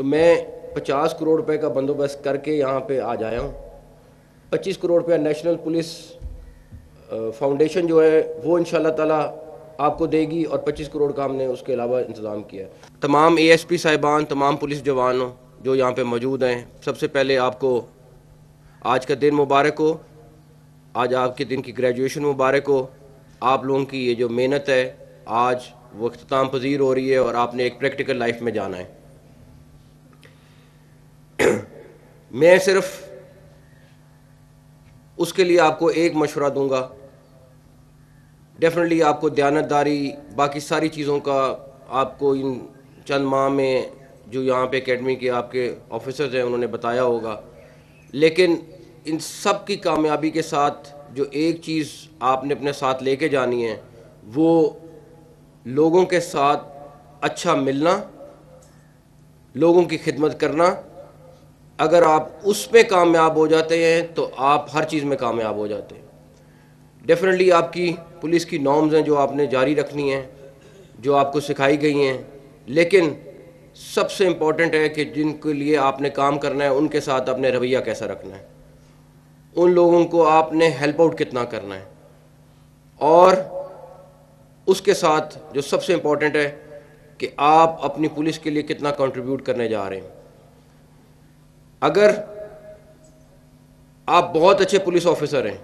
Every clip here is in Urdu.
تو میں 50 کروڑ روپے کا بندوبست کر کے یہاں پہ آج آیا ہوں. 25 کروڑ روپیہ نیشنل پولیس فاؤنڈیشن جو ہے وہ انشاءاللہ تعالیٰ آپ کو دے گی، اور 25 کروڑ کا ہم نے اس کے علاوہ انتظام کیا ہے. تمام اے ایس پی صاحبان، تمام پولیس جوانوں جو یہاں پہ موجود ہیں، سب سے پہلے آپ کو آج کا دن مبارک ہو. آج آپ کے دن کی گریجویشن مبارک ہو. آپ لوگوں کی یہ جو محنت ہے آج وہ اختتام پذیر ہو رہی ہے، اور آپ نے ایک پریکٹیکل لائف میں جانا ہے. میں صرف اس کے لیے آپ کو ایک مشورہ دوں گا. ڈیفینیٹلی آپ کو دیانتداری باقی ساری چیزوں کا آپ کو ان چند ماہ میں جو یہاں پہ اکیڈمی کے آپ کے آفیسرز ہیں انہوں نے بتایا ہوگا، لیکن ان سب کی کامیابی کے ساتھ جو ایک چیز آپ نے اپنے ساتھ لے کے جانی ہے وہ لوگوں کے ساتھ اچھا ملنا، لوگوں کی خدمت کرنا. اگر آپ اس پہ کامیاب ہو جاتے ہیں تو آپ ہر چیز میں کامیاب ہو جاتے ہیں. ڈیفینیٹلی آپ کی پولیس کی نارمز ہیں جو آپ نے جاری رکھنی ہیں، جو آپ کو سکھائی گئی ہیں، لیکن سب سے امپورٹنٹ ہے کہ جن کے لیے آپ نے کام کرنا ہے ان کے ساتھ اپنے رویہ کیسا رکھنا ہے، ان لوگوں کو آپ نے ہیلپ آؤٹ کتنا کرنا ہے، اور اس کے ساتھ جو سب سے امپورٹنٹ ہے کہ آپ اپنی پولیس کے لیے کتنا کنٹریبیوٹ کرنے جا رہے ہیں. اگر آپ بہت اچھے پولیس آفیسر ہیں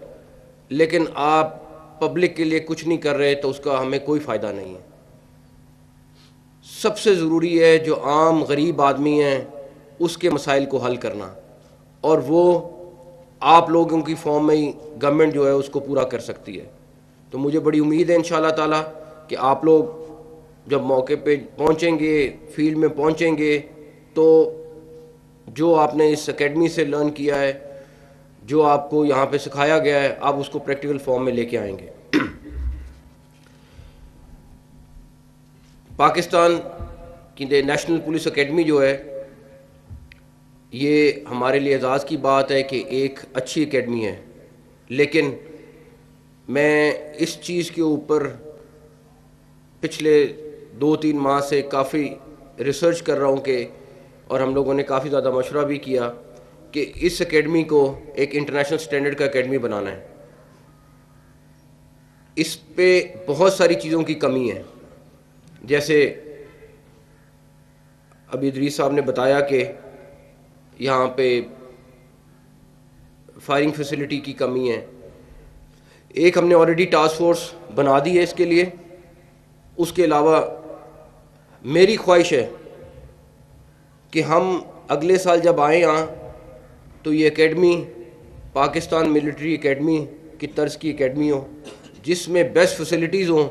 لیکن آپ پبلک کے لیے کچھ نہیں کر رہے تو اس کا ہمیں کوئی فائدہ نہیں ہے. سب سے ضروری ہے جو عام غریب آدمی ہیں اس کے مسائل کو حل کرنا، اور وہ آپ لوگوں کی فارم میں ہی گورنمنٹ جو ہے اس کو پورا کر سکتی ہے. تو مجھے بڑی امید ہے انشاءاللہ تعالیٰ کہ آپ لوگ جب موقع پہ پہنچیں گے، فیلڈ میں پہنچیں گے، تو جو آپ نے اس اکیڈمی سے لرن کیا ہے، جو آپ کو یہاں پہ سکھایا گیا ہے، آپ اس کو پریکٹیکل فارم میں لے کے آئیں گے. پاکستان کی نیشنل پولیس اکیڈمی جو ہے یہ ہمارے لیے اعزاز کی بات ہے کہ ایک اچھی اکیڈمی ہے، لیکن میں اس چیز کے اوپر پچھلے 2-3 ماہ سے کافی ریسرچ کر رہا ہوں کہ، اور ہم لوگوں نے کافی زیادہ مشورہ بھی کیا کہ اس اکیڈمی کو ایک انٹرنیشنل سٹینڈرڈ کا اکیڈمی بنانا ہے. اس پہ بہت ساری چیزوں کی کمی ہے، جیسے ابھی ادریس صاحب نے بتایا کہ یہاں پہ فائرنگ فیسلٹی کی کمی ہے. ایک ہم نے آلریڈی ٹاسک فورس بنا دی ہے اس کے لیے. اس کے علاوہ میری خواہش ہے کہ ہم اگلے سال جب آئیں یہاں تو یہ اکیڈمی پاکستان ملٹری اکیڈمی کی طرز کی اکیڈمی ہو، جس میں بیسٹ فیسلٹیز ہوں،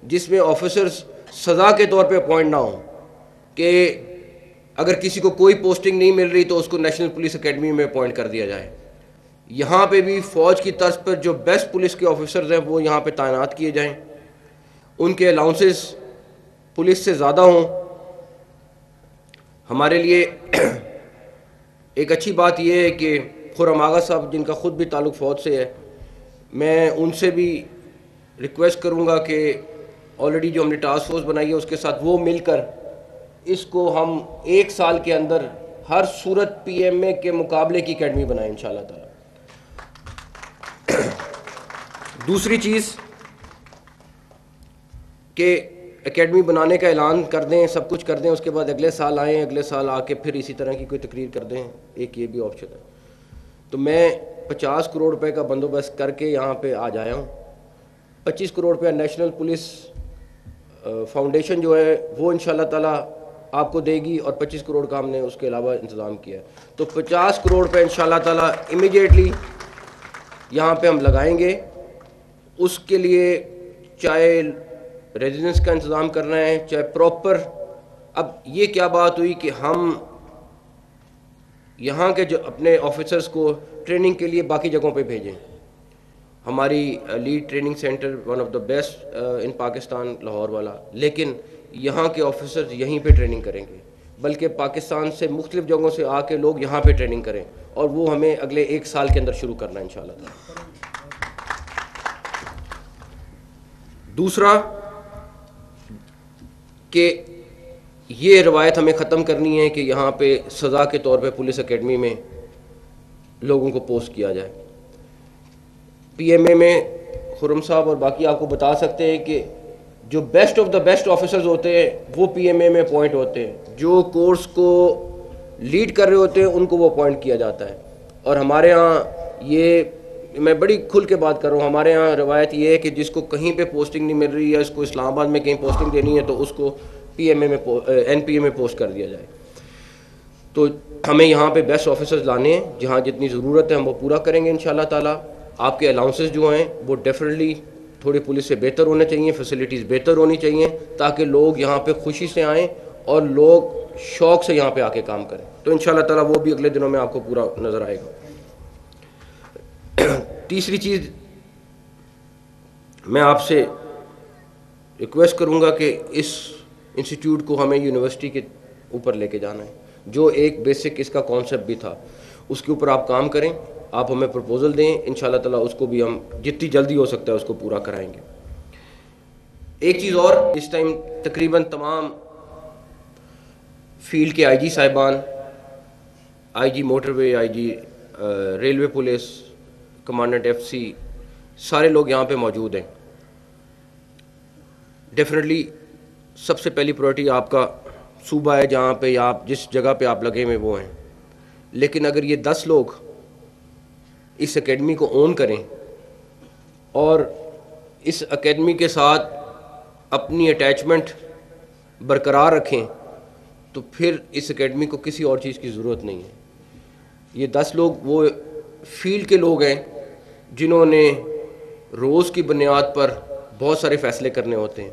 جس میں آفیسرز سزا کے طور پہ اپوائنٹ نہ ہوں کہ اگر کسی کو کوئی پوسٹنگ نہیں مل رہی تو اس کو نیشنل پولیس اکیڈمی میں اپوائنٹ کر دیا جائے. یہاں پہ بھی فوج کی طرز پر جو بیسٹ پولیس کے آفیسرز ہیں وہ یہاں پہ تعینات کیے جائیں، ان کے الاؤنسز پولیس سے زیادہ ہوں. ہمارے لیے ایک اچھی بات یہ ہے کہ خرم آغا صاحب جن کا خود بھی تعلق فوج سے ہے، میں ان سے بھی ریکویسٹ کروں گا کہ آلریڈی جو ہم نے ٹاسک فورس بنائی ہے اس کے ساتھ وہ مل کر اس کو ہم 1 سال کے اندر ہر صورت پی ایم اے کے مقابلے کی اکیڈمی بنائیں انشاءاللہ تعالی. دوسری چیز کہ اکیڈمی بنانے کا اعلان کر دیں، سب کچھ کر دیں، اس کے بعد اگلے سال آئیں، اگلے سال آ کے پھر اسی طرح کی کوئی تقریر کر دیں، ایک یہ بھی آپشن ہے. تو میں 50 کروڑ روپے کا بندوبست کر کے یہاں پہ آج آیا ہوں. 25 کروڑ روپیہ نیشنل پولیس فاؤنڈیشن جو ہے وہ انشاءاللہ تعالیٰ آپ کو دے گی، اور 25 کروڑ کا ہم نے اس کے علاوہ انتظام کیا ہے. تو 50 کروڑ روپے انشاءاللہ تعالیٰ امیڈیٹلی یہاں پہ ہم لگائیں گے. اس کے لیے چاہے ریزیڈنس کا انتظام کرنا ہے، چاہے پراپر. اب یہ کیا بات ہوئی کہ ہم یہاں کے جو اپنے آفیسرز کو ٹریننگ کے لیے باقی جگہوں پہ بھیجیں. ہماری lead training centre one of the best in Pakistan Lahore والا، لیکن یہاں کے آفیسرز یہیں پہ ٹریننگ کریں گے، بلکہ پاکستان سے مختلف جگہوں سے آ کے لوگ یہاں پہ ٹریننگ کریں، اور وہ ہمیں اگلے 1 سال کے اندر شروع کرنا ہے انشاءاللہ تعالی. دوسرا کہ یہ روایت ہمیں ختم کرنی ہے کہ یہاں پہ سزا کے طور پہ پولیس اکیڈمی میں لوگوں کو پوسٹ کیا جائے. پی ایم اے میں خرم صاحب اور باقی آپ کو بتا سکتے ہیں کہ جو best of the best officers ہوتے ہیں وہ پی ایم اے میں اپوائنٹ ہوتے ہیں. جو کورس کو لیڈ کر رہے ہوتے ہیں ان کو وہ اپوائنٹ کیا جاتا ہے. اور ہمارے ہاں یہ میں بڑی کھل کے بات کر رہا ہوں, ہمارے ہاں روایت یہ ہے کہ جس کو کہیں پہ پوسٹنگ نہیں مل رہی یا اس کو اسلام آباد میں کہیں پوسٹنگ دینی ہے تو اس کو پی ایم اے میں این پی اے میں پوسٹ کر دیا جائے. تو ہمیں یہاں پہ بیسٹ آفیسرز لانے ہیں, جہاں جتنی ضرورت ہے ہم وہ پورا کریں گے انشاءاللہ تعالیٰ. آپ کے الاؤنسز جو ہیں وہ ڈیفینیٹلی تھوڑی پولیس سے بہتر ہونے چاہیے, فیسلٹیز بہتر ہونی چاہیے تاکہ لوگ یہاں پہ خوشی سے آئیں اور لوگ شوق سے یہاں پہ آ کے کام کریں. تو انشاءاللہ تعالیٰ وہ بھی اگلے دنوں میں آپ کو پورا نظر آئے گا. تیسری چیز میں آپ سے ریکویسٹ کروں گا کہ اس انسٹیٹیوٹ کو ہمیں یونیورسٹی کے اوپر لے کے جانا ہے. جو ایک بیسک اس کا کانسیپٹ بھی تھا اس کے اوپر آپ کام کریں, آپ ہمیں پرپوزل دیں, انشاءاللہ تعالیٰ اس کو بھی ہم جتنی جلدی ہو سکتا ہے اس کو پورا کرائیں گے. ایک چیز اور, اس ٹائم تقریباً تمام فیلڈ کے آئی جی صاحبان, I G motorway, I G railway police, commandant F C, سارے لوگ یہاں پہ موجود ہیں. ڈیفینیٹلی سب سے پہلی پرائرٹی آپ کا صوبہ ہے جہاں پہ آپ جس جگہ پہ آپ لگے ہوئے وہ ہیں. لیکن اگر یہ 10 لوگ اس اکیڈمی کو اون کریں اور اس اکیڈمی کے ساتھ اپنی اٹیچمنٹ برقرار رکھیں تو پھر اس اکیڈمی کو کسی اور چیز کی ضرورت نہیں ہے. یہ 10 لوگ وہ فیلڈ کے لوگ ہیں جنہوں نے روز کی بنیاد پر بہت سارے فیصلے کرنے ہوتے ہیں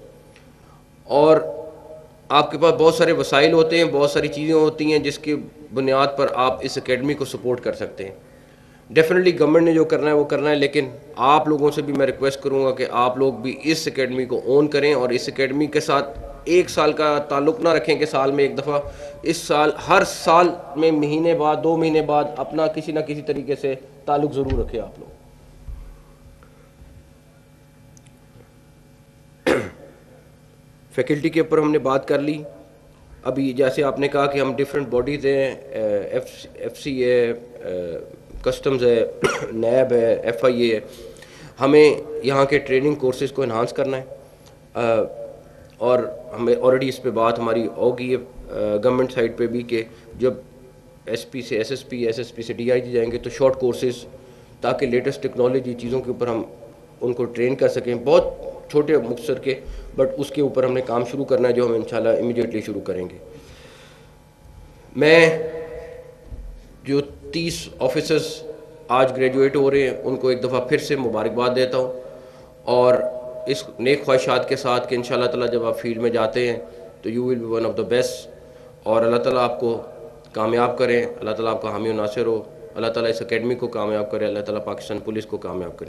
اور آپ کے پاس بہت سارے وسائل ہوتے ہیں, بہت ساری چیزیں ہوتی ہیں جس کی بنیاد پر آپ اس اکیڈمی کو سپورٹ کر سکتے ہیں. ڈیفینیٹلی گورنمنٹ نے جو کرنا ہے وہ کرنا ہے, لیکن آپ لوگوں سے بھی میں ریکویسٹ کروں گا کہ آپ لوگ بھی اس اکیڈمی کو اون کریں اور اس اکیڈمی کے ساتھ ایک سال کا تعلق نہ رکھیں کہ سال میں ایک دفعہ, اس سال ہر سال میں مہینے بعد 2 مہینے بعد اپنا کسی نہ کسی طریقے سے تعلق ضرور رکھیں آپ لوگ. فیکلٹی کے اوپر ہم نے بات کر لی. ابھی جیسے آپ نے کہا کہ ہم ڈفرینٹ باڈیز ہیں, ایف سی ہے, کسٹمز ہے, نیب ہے, ایف آئی اے ہے, ہمیں یہاں کے ٹریننگ کورسز کو انہانس کرنا ہے اور ہمیں آلریڈی اس پہ بات ہماری ہوگی گورنمنٹ سائڈ پہ بھی کہ جب ایس پی سے ایس ایس پی سے ڈی آئی جی جائیں گے تو شارٹ کورسز تاکہ لیٹسٹ ٹیکنالوجی چیزوں کے اوپر ہم ان کو ٹرین کر سکیں, بہت چھوٹے مختصر کے, بٹ اس کے اوپر ہم نے کام شروع کرنا ہے جو ہم انشاءاللہ امیڈیٹلی شروع کریں گے. میں جو 30 آفیسرز آج گریجویٹ ہو رہے ہیں ان کو ایک دفعہ پھر سے مبارکباد دیتا ہوں اور اس نیک خواہشات کے ساتھ کہ انشاءاللہ تعالیٰ جب آپ فیلڈ میں جاتے ہیں تو you will be one of the best, اور اللہ تعالیٰ آپ کو کامیاب کریں, اللہ تعالیٰ آپ کا حامی و ناصر ہو, اللہ تعالیٰ اس اکیڈمی کو کامیاب کرے, اللہ تعالیٰ پاکستان پولیس کو کامیاب کرے.